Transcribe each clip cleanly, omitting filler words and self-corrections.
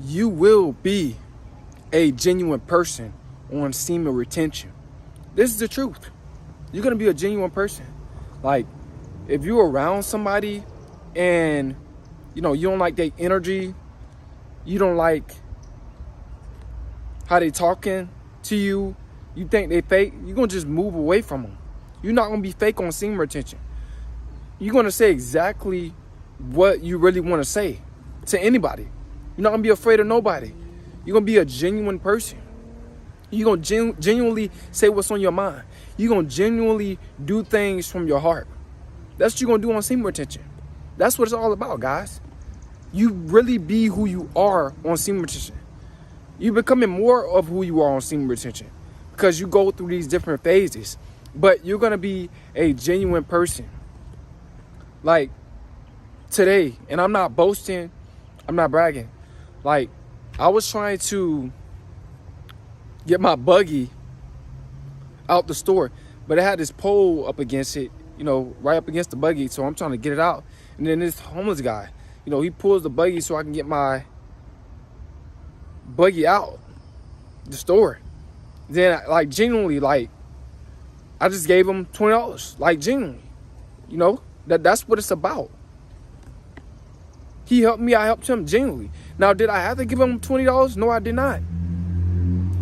you will be a genuine person on semen retention. This is the truth. You're going to be a genuine person. Like, if you're around somebody and, you don't like their energy, you don't like how they talking to you, you think they fake, you're going to just move away from them. You're not going to be fake on semen retention. You're going to say exactly what you really want to say to anybody. You're not going to be afraid of nobody. You're going to be a genuine person. You're going to genuinely say what's on your mind. You're going to genuinely do things from your heart. That's what you're going to do on semen retention. That's what it's all about, guys. You really be who you are on semen retention. You're becoming more of who you are on semen retention because you go through these different phases. But you're going to be a genuine person. Like today, and I'm not boasting, I'm not bragging. Like, I was trying to get my buggy out the store, but it had this pole up against it, right up against the buggy. So I'm trying to get it out. And then this homeless guy, he pulls the buggy so I can get my buggy out the store. Then, like, genuinely, like, I just gave him $20, like, genuinely. That's what it's about. He helped me, I helped him genuinely. Now, did I have to give him $20? No, I did not.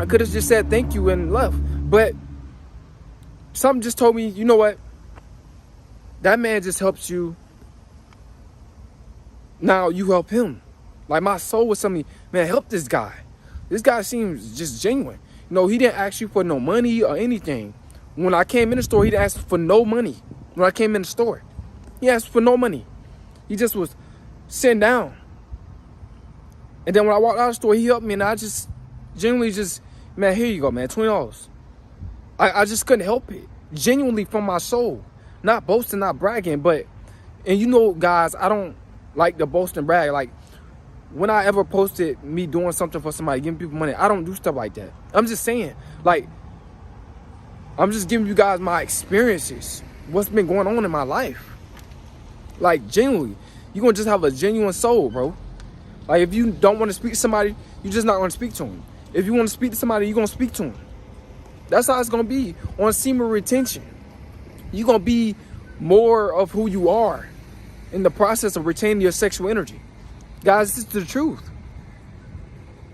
I could have just said thank you and left. But something just told me, you know what? That man just helps you. Now you help him. Like, my soul was telling me, man, help this guy. This guy seems just genuine. He didn't ask you for no money or anything. When I came in the store, he didn't ask for no money. When I came in the store, he asked for no money. He just was sitting down. And then when I walked out of the store, he helped me, and I just genuinely just, man, here you go, man, $20. I just couldn't help it. Genuinely from my soul. Not boasting, not bragging, but, and guys, I don't like the boast and brag. Like, when I ever posted me doing something for somebody, giving people money, I don't do stuff like that. I'm just saying, like, I'm just giving you guys my experiences, what's been going on in my life. Like, genuinely, you're going to just have a genuine soul, bro. Like, if you don't want to speak to somebody, you're just not going to speak to them. If you want to speak to somebody, you're going to speak to them. That's how it's going to be on semen retention. You're going to be more of who you are in the process of retaining your sexual energy. Guys, this is the truth.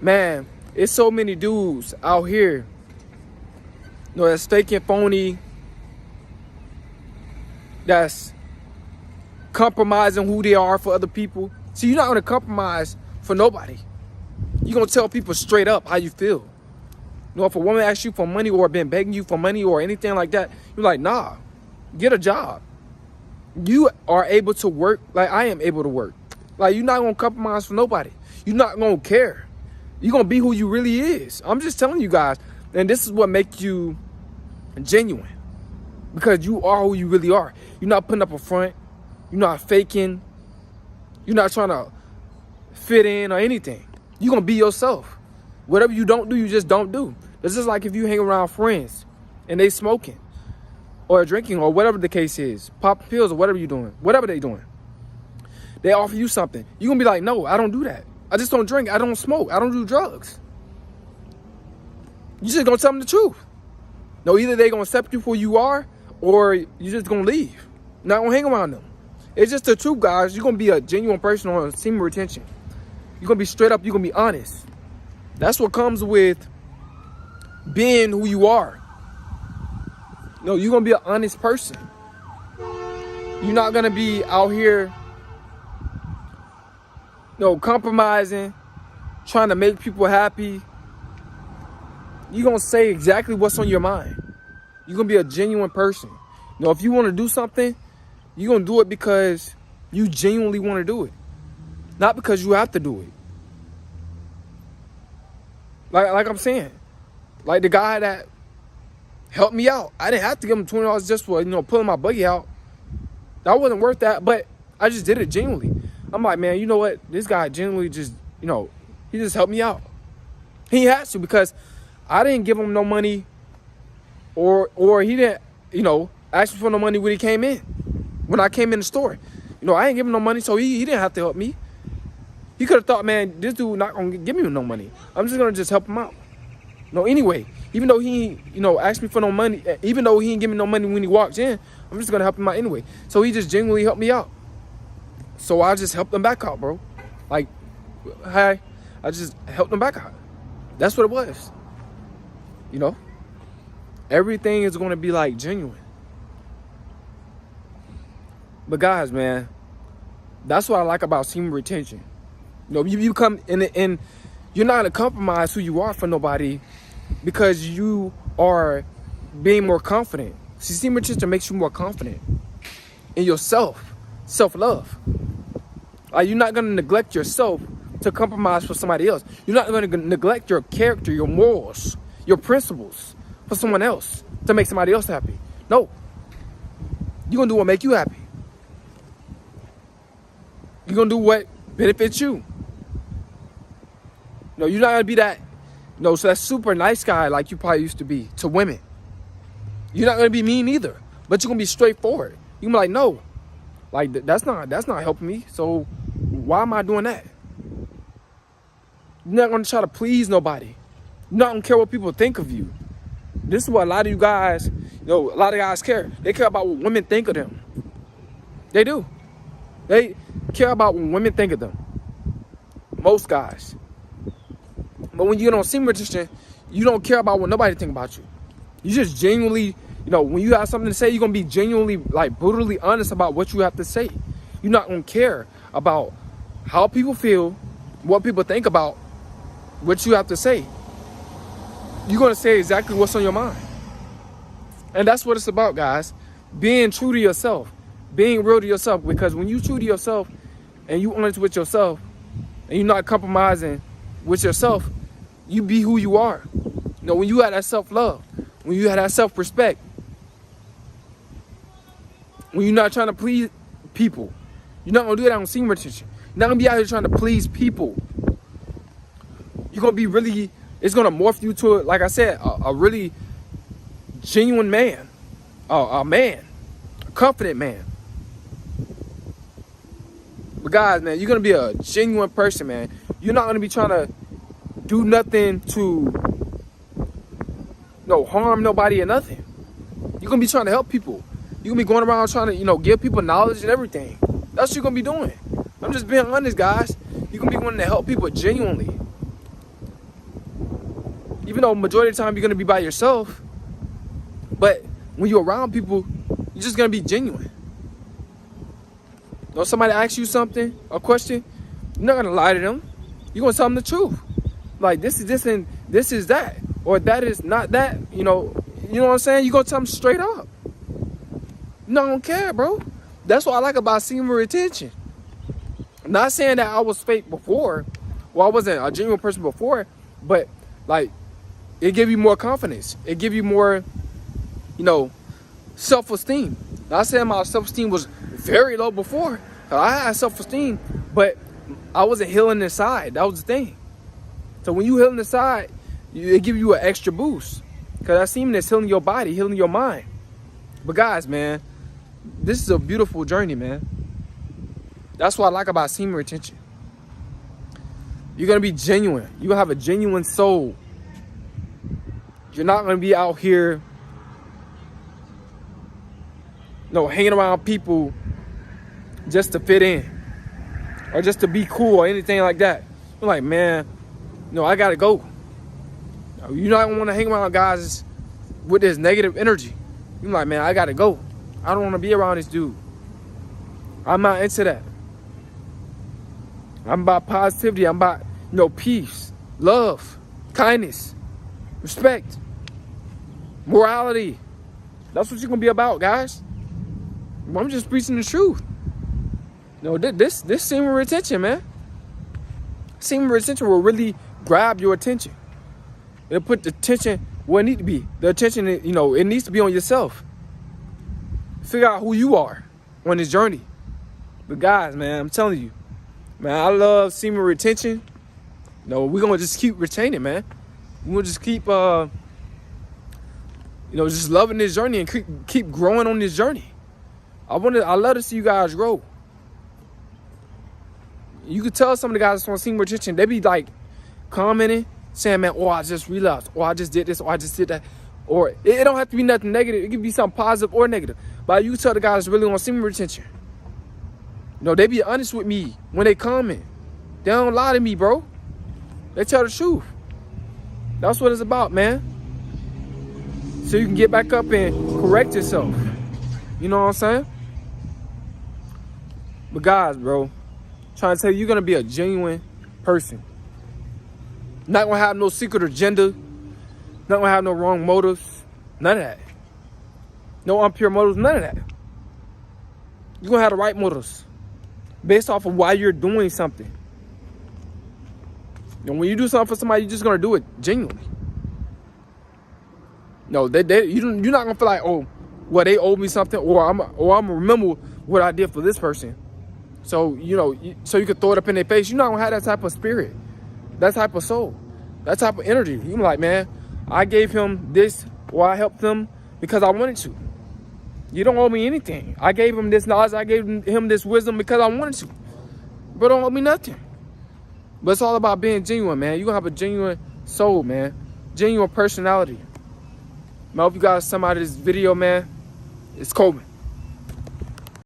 Man, it's so many dudes out here, that's fake and phony, that's compromising who they are for other people. See, you're not going to compromise for nobody. You're going to tell people straight up how you feel. If a woman asks you for money or been begging you for money or anything like that, you're like, nah, get a job. You are able to work like I am able to work. Like, you're not going to compromise for nobody. You're not going to care. You're going to be who you really is. I'm just telling you guys. And this is what makes you genuine. Because you are who you really are. You're not putting up a front. You're not faking. You're not trying to fit in or anything. You're going to be yourself. Whatever you don't do, you just don't do. It's just like if you hang around friends and they smoking or drinking or whatever the case is, popping pills or whatever you're doing, whatever they doing. They offer you something. You're going to be like, no, I don't do that. I just don't drink. I don't smoke. I don't do drugs. You just going to tell them the truth. No, either they're going to accept you for who you are or you're just going to leave. Not going to hang around them. It's just the truth, guys. You're going to be a genuine person on semen retention. You're going to be straight up. You're going to be honest. That's what comes with being who you are. You're going to be an honest person. You're not going to be out here, compromising, trying to make people happy. You're going to say exactly what's on your mind. You're going to be a genuine person. If you want to do something, you're going to do it because you genuinely want to do it. Not because you have to do it. Like I'm saying. Like the guy that helped me out. I didn't have to give him $20 just for, pulling my buggy out. That wasn't worth that, but I just did it genuinely. I'm like, man, you know what? This guy genuinely just, he just helped me out. He has to because I didn't give him no money or he didn't, ask me for no money when he came in. When I came in the store. I didn't give him no money, so he didn't have to help me. He could have thought, man, this dude not gonna give me no money. I'm just gonna just help him out. No, anyway, even though he, asked me for no money, even though he didn't give me no money when he walked in, I'm just gonna help him out anyway. So he just genuinely helped me out. So I just helped him back out, bro. Like, hi, I just helped him back out. That's what it was. Everything is gonna be like genuine. But guys, man, that's what I like about semen retention. You come in and you're not gonna compromise who you are for nobody because you are being more confident. See, semen retention makes you more confident in yourself, self-love. Like, you're not gonna neglect yourself to compromise for somebody else. You're not gonna neglect your character, your morals, your principles for someone else to make somebody else happy. No, you're gonna do what make you happy. You're gonna do what benefits you. You're not gonna be that, so that super nice guy like you probably used to be to women. You're not gonna be mean either, but you're gonna be straightforward. You're gonna be like, no, like that's not helping me. So why am I doing that? You're not gonna try to please nobody. You're not gonna care what people think of you. This is what a lot of you guys, a lot of guys care. They care about what women think of them. They do. They care about what women think of them. Most guys. But when you get on semen retention, you don't care about what nobody think about you. You just genuinely, when you have something to say, you're going to be genuinely, like, brutally honest about what you have to say. You're not going to care about how people feel, what people think about what you have to say. You're going to say exactly what's on your mind. And that's what it's about, guys. Being true to yourself. Being real to yourself. Because when you true to yourself and you honest with yourself and you're not compromising with yourself, you be who you are. When you have that self-love, when you have that self-respect, when you're not trying to please people, you're not going to do that on semen retention. You're not going to be out here trying to please people. You're going to be really, it's going to morph you to, like I said, a really genuine man, a confident man. But guys, man, you're going to be a genuine person, man. You're not going to be trying to do nothing to harm nobody or nothing. You're going to be trying to help people. You're going to be going around trying to, give people knowledge and everything. That's what you're going to be doing. I'm just being honest, guys. You're going to be wanting to help people genuinely. Even though majority of the time you're going to be by yourself. But when you're around people, you're just going to be genuine. If somebody asks you something, a question, you're not going to lie to them. You're going to tell them the truth. Like, this is this and this is that. Or that is not that. You know what I'm saying? You're going to tell them straight up. You don't care, bro. That's what I like about semen retention. I'm not saying that I was fake before. Well, I wasn't a genuine person before. But, like, it gave you more confidence. It gave you more, self-esteem. Not saying my self-esteem was very low before. I had self-esteem, but I wasn't healing inside. That was the thing. So when you healing inside, it gives you an extra boost. Because that semen is healing your body, healing your mind. But guys, man, this is a beautiful journey, man. That's what I like about semen retention. You're going to be genuine. You're going to have a genuine soul. You're not going to be out here, hanging around people just to fit in or just to be cool or anything like that. You're like, man, I got to go. You're not going to want to hang around guys with this negative energy. You're like, man, I got to go. I don't want to be around this dude. I'm not into that. I'm about positivity. I'm about, peace, love, kindness, respect, morality. That's what you're going to be about, guys. I'm just preaching the truth. This semen retention, man. Semen retention will really grab your attention. It'll put the attention where it needs to be. The attention, it needs to be on yourself. Figure out who you are on this journey. But guys, man, I'm telling you, man, I love semen retention. We're going to just keep retaining, man. We're going to just keep, just loving this journey and keep growing on this journey. I love to see you guys grow. You could tell some of the guys that's on Semen Retention, they be like commenting, saying, man, oh, I just relapsed, or I just did this, or I just did that. Or it don't have to be nothing negative. It can be something positive or negative. But you can tell the guys really on Semen Retention. You know, they be honest with me when they comment. They don't lie to me, bro. They tell the truth. That's what it's about, man. So you can get back up and correct yourself. You know what I'm saying? But guys, bro, trying to tell you, you're going to be a genuine person. Not going to have no secret agenda. Not going to have no wrong motives. None of that. No impure motives. None of that. You're going to have the right motives. Based off of why you're doing something. And when you do something for somebody, you're just going to do it genuinely. No, you're not going to feel like, oh, well, they owe me something, or I'm going to remember what I did for this person. So, you know, so you can throw it up in their face. You're not going to have that type of spirit, that type of soul, that type of energy. You're like, man, I gave him this, or I helped him because I wanted to. You don't owe me anything. I gave him this knowledge. I gave him this wisdom because I wanted to. But don't owe me nothing. But it's all about being genuine, man. You're going to have a genuine soul, man. Genuine personality. I hope you guys come out of this video, man. It's Coleman.